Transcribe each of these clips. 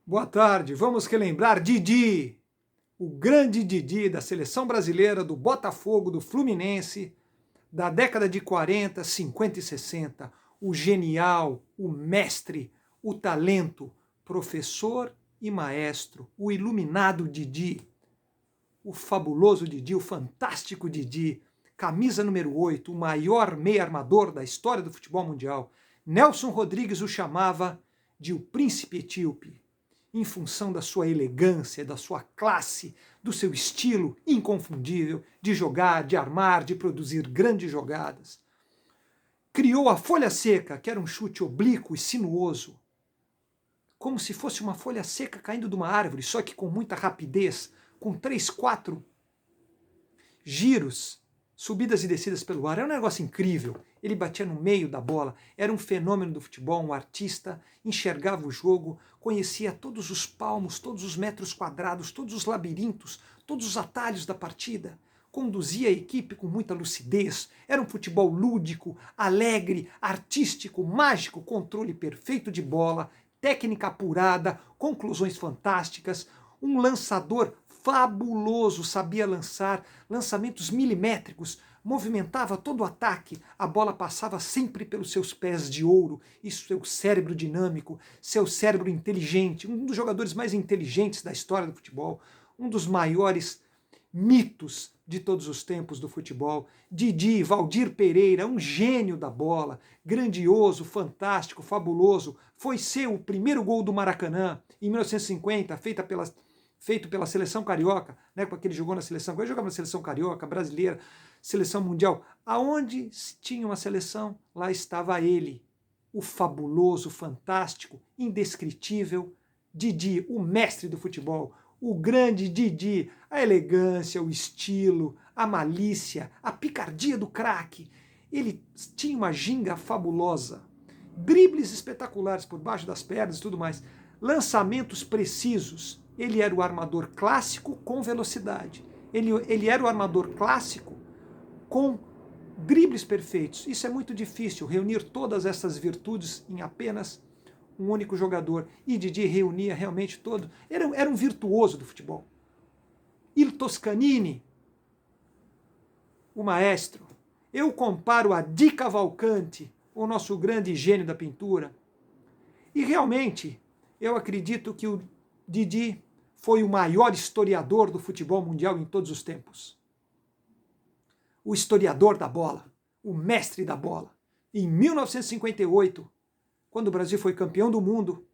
Boa tarde, vamos relembrar Didi, o grande Didi da seleção brasileira, do Botafogo, do Fluminense, da década de 40, 50 e 60. O genial, o mestre, o talento, professor e maestro, o iluminado Didi, o fabuloso Didi, o fantástico Didi, camisa número 8, o maior meia armador da história do futebol mundial. Nelson Rodrigues o chamava de o príncipe etíope, em função da sua elegância, da sua classe, do seu estilo inconfundível de jogar, de armar, de produzir grandes jogadas. Criou a folha seca, que era um chute oblíquo e sinuoso, como se fosse uma folha seca caindo de uma árvore, só que com muita rapidez, com 3, 4 giros, subidas e descidas pelo ar. Era um negócio incrível. Ele batia no meio da bola, era um fenômeno do futebol, um artista, enxergava o jogo, conhecia todos os palmos, todos os metros quadrados, todos os labirintos, todos os atalhos da partida. Conduzia a equipe com muita lucidez. Era um futebol lúdico, alegre, artístico, mágico, controle perfeito de bola, técnica apurada, conclusões fantásticas, um lançador fabuloso, sabia lançar, lançamentos milimétricos, movimentava todo o ataque, a bola passava sempre pelos seus pés de ouro, e seu cérebro dinâmico, seu cérebro inteligente, um dos jogadores mais inteligentes da história do futebol, um dos maiores mitos de todos os tempos do futebol. Didi, Valdir Pereira, um gênio da bola, grandioso, fantástico, fabuloso. Foi ser o primeiro gol do Maracanã, em 1950, feito pela seleção carioca, né, porque ele jogou na seleção, ele jogava na seleção carioca, brasileira, seleção mundial. Aonde tinha uma seleção, lá estava ele, o fabuloso, fantástico, indescritível Didi, o mestre do futebol, o grande Didi, a elegância, o estilo, a malícia, a picardia do craque. Ele tinha uma ginga fabulosa, dribles espetaculares por baixo das pernas e tudo mais, lançamentos precisos. Ele era o armador clássico com velocidade. Ele era o armador clássico com dribles perfeitos. Isso é muito difícil, reunir todas essas virtudes em apenas um único jogador. E Didi reunia realmente todo. Era um virtuoso do futebol. Il Toscanini, o maestro. Eu comparo a Di Cavalcanti, o nosso grande gênio da pintura. E realmente, eu acredito que o Didi foi o maior historiador do futebol mundial em todos os tempos. O historiador da bola, o mestre da bola. Em 1958, quando o Brasil foi campeão do mundo,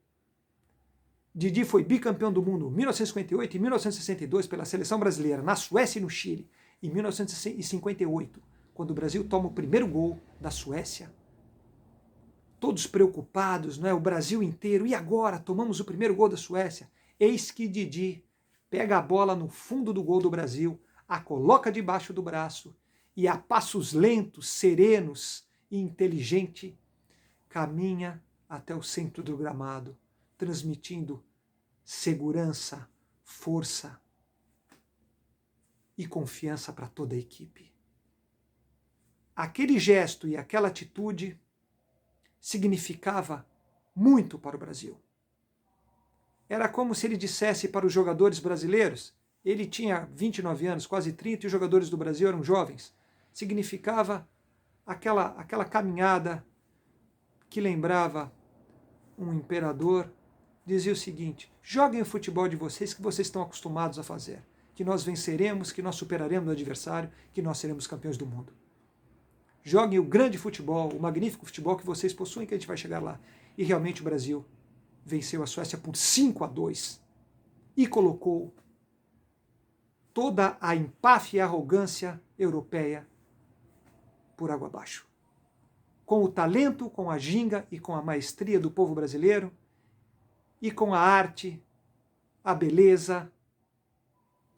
Didi foi bicampeão do mundo em 1958 e 1962 pela seleção brasileira, na Suécia e no Chile. Em 1958, quando o Brasil toma o primeiro gol da Suécia, todos preocupados, não é? O Brasil inteiro. E agora? Tomamos o primeiro gol da Suécia. Eis que Didi pega a bola no fundo do gol do Brasil, a coloca debaixo do braço e a passos lentos, serenos e inteligente caminha até o centro do gramado, transmitindo segurança, força e confiança para toda a equipe. Aquele gesto e aquela atitude significava muito para o Brasil. Era como se ele dissesse para os jogadores brasileiros, ele tinha 29 anos, quase 30, e os jogadores do Brasil eram jovens. Significava aquela caminhada que lembrava um imperador, dizia o seguinte: joguem o futebol de vocês que vocês estão acostumados a fazer, que nós venceremos, que nós superaremos o adversário, que nós seremos campeões do mundo. Joguem o grande futebol, o magnífico futebol que vocês possuem, que a gente vai chegar lá. E realmente o Brasil venceu a Suécia por 5-2 e colocou toda a empáfia e arrogância europeia por água abaixo. Com o talento, com a ginga e com a maestria do povo brasileiro, e com a arte, a beleza,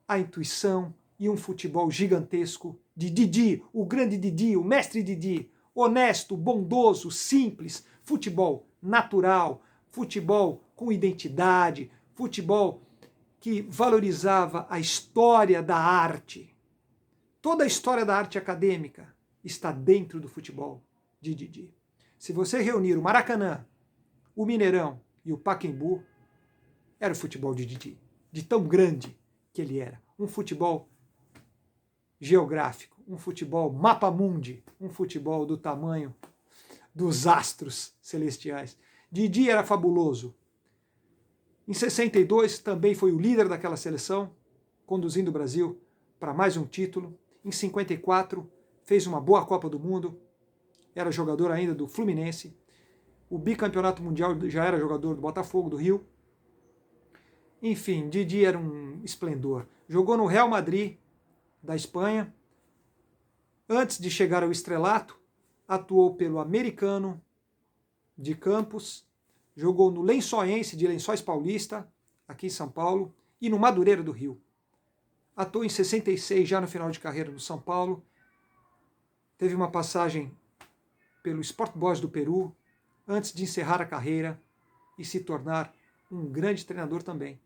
a intuição e um futebol gigantesco de Didi, o grande Didi, o mestre Didi, honesto, bondoso, simples, futebol natural, futebol com identidade, futebol que valorizava a história da arte. Toda a história da arte acadêmica está dentro do futebol de Didi. Se você reunir o Maracanã, o Mineirão e o Pacaembu, era o futebol de Didi, de tão grande que ele era. Um futebol geográfico, um futebol mapa-mundi, um futebol do tamanho dos astros celestiais. Didi era fabuloso. Em 62 também foi o líder daquela seleção, conduzindo o Brasil para mais um título. Em 54 fez uma boa Copa do Mundo, era jogador ainda do Fluminense. O bicampeonato mundial já era jogador do Botafogo, do Rio. Enfim, Didi era um esplendor. Jogou no Real Madrid, da Espanha. Antes de chegar ao estrelato, atuou pelo Americano de Campos, jogou no Lençoense de Lençóis Paulista, aqui em São Paulo, e no Madureira do Rio. Atuou em 66, já no final de carreira no São Paulo. Teve uma passagem pelo Sport Boys do Peru, antes de encerrar a carreira e se tornar um grande treinador também.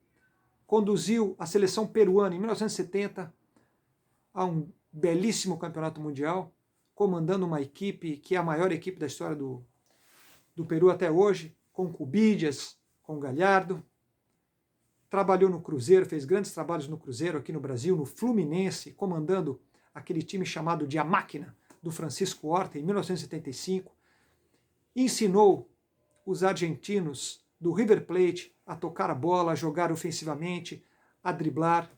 Conduziu a seleção peruana em 1970 a um belíssimo campeonato mundial, comandando uma equipe que é a maior equipe da história do Peru até hoje, com Cubillas, com Galhardo. Trabalhou no Cruzeiro, fez grandes trabalhos no Cruzeiro, aqui no Brasil, no Fluminense, comandando aquele time chamado de A Máquina, do Francisco Horta, em 1975. Ensinou os argentinos do River Plate a tocar a bola, a jogar ofensivamente, a driblar,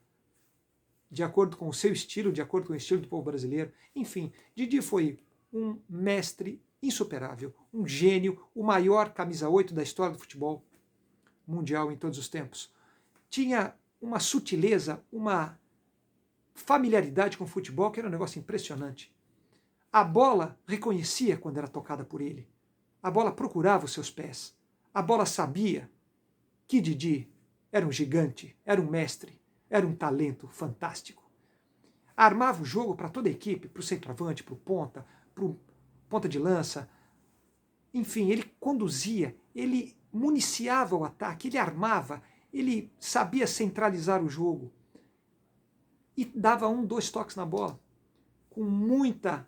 de acordo com o seu estilo, de acordo com o estilo do povo brasileiro. Enfim, Didi foi um mestre insuperável, um gênio, o maior camisa 8 da história do futebol mundial em todos os tempos. Tinha uma sutileza, uma familiaridade com o futebol que era um negócio impressionante. A bola reconhecia quando era tocada por ele. A bola procurava os seus pés. A bola sabia que Didi era um gigante, era um mestre, era um talento fantástico. Armava o jogo para toda a equipe, para o centroavante, para o ponta de lança. Enfim, ele conduzia, ele municiava o ataque, ele armava, ele sabia centralizar o jogo. E dava 1, 2 toques na bola, com muita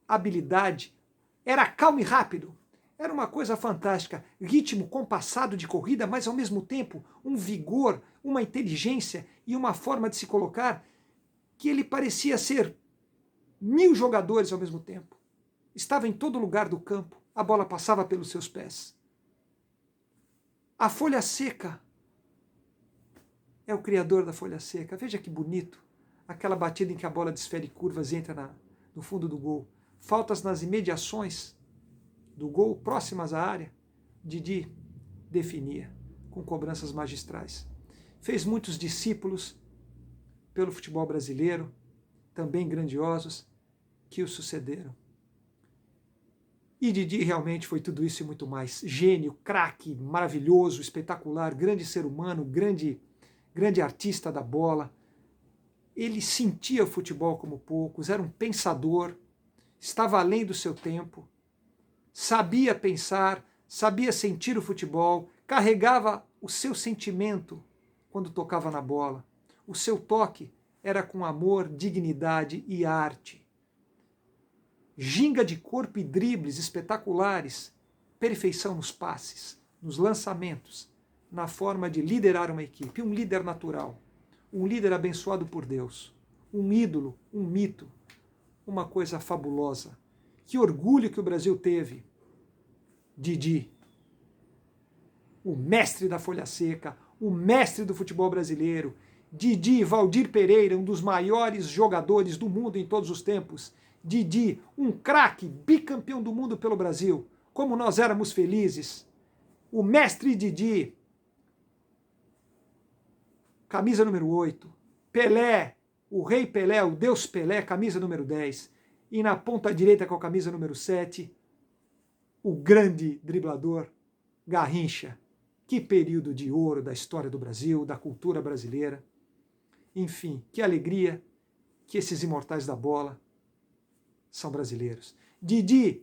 habilidade. Era calmo e rápido. Era uma coisa fantástica, ritmo compassado de corrida, mas ao mesmo tempo um vigor, uma inteligência e uma forma de se colocar que ele parecia ser 1000 jogadores ao mesmo tempo. Estava em todo lugar do campo, a bola passava pelos seus pés. A folha seca é o criador da folha seca. Veja que bonito, aquela batida em que a bola desfere curvas e entra no fundo do gol. Faltas nas imediações do gol, próximas à área, Didi definia com cobranças magistrais. Fez muitos discípulos pelo futebol brasileiro, também grandiosos, que o sucederam. E Didi realmente foi tudo isso e muito mais. Gênio, craque, maravilhoso, espetacular, grande ser humano, grande artista da bola. Ele sentia o futebol como poucos, era um pensador, estava além do seu tempo, sabia pensar, sabia sentir o futebol, carregava o seu sentimento quando tocava na bola. O seu toque era com amor, dignidade e arte. Ginga de corpo e dribles espetaculares, perfeição nos passes, nos lançamentos, na forma de liderar uma equipe, um líder natural, um líder abençoado por Deus, um ídolo, um mito, uma coisa fabulosa. Que orgulho que o Brasil teve. Didi, o mestre da folha seca, o mestre do futebol brasileiro. Didi, Valdir Pereira, um dos maiores jogadores do mundo em todos os tempos. Didi, um craque, bicampeão do mundo pelo Brasil. Como nós éramos felizes. O mestre Didi, camisa número 8. Pelé, o rei Pelé, o Deus Pelé, camisa número 10. E na ponta direita com a camisa número 7, o grande driblador Garrincha. Que período de ouro da história do Brasil, da cultura brasileira. Enfim, que alegria que esses imortais da bola são brasileiros. Didi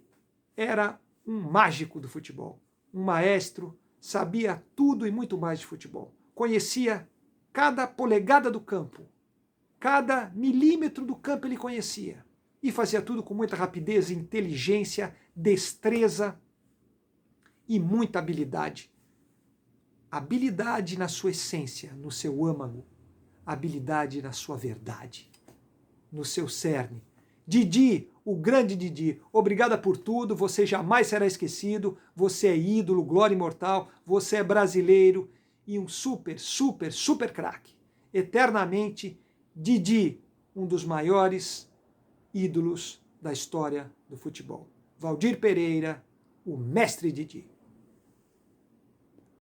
era um mágico do futebol, um maestro, sabia tudo e muito mais de futebol. Conhecia cada polegada do campo, cada milímetro do campo ele conhecia. E fazia tudo com muita rapidez, inteligência, destreza e muita habilidade. habilidade na sua essência, no seu âmago, habilidade na sua verdade, no seu cerne. Didi, o grande Didi, obrigada por tudo, você jamais será esquecido, você é ídolo, glória imortal, você é brasileiro e um super, super, super craque. Eternamente, Didi, um dos maiores ídolos da história do futebol. Valdir Pereira, o mestre Didi.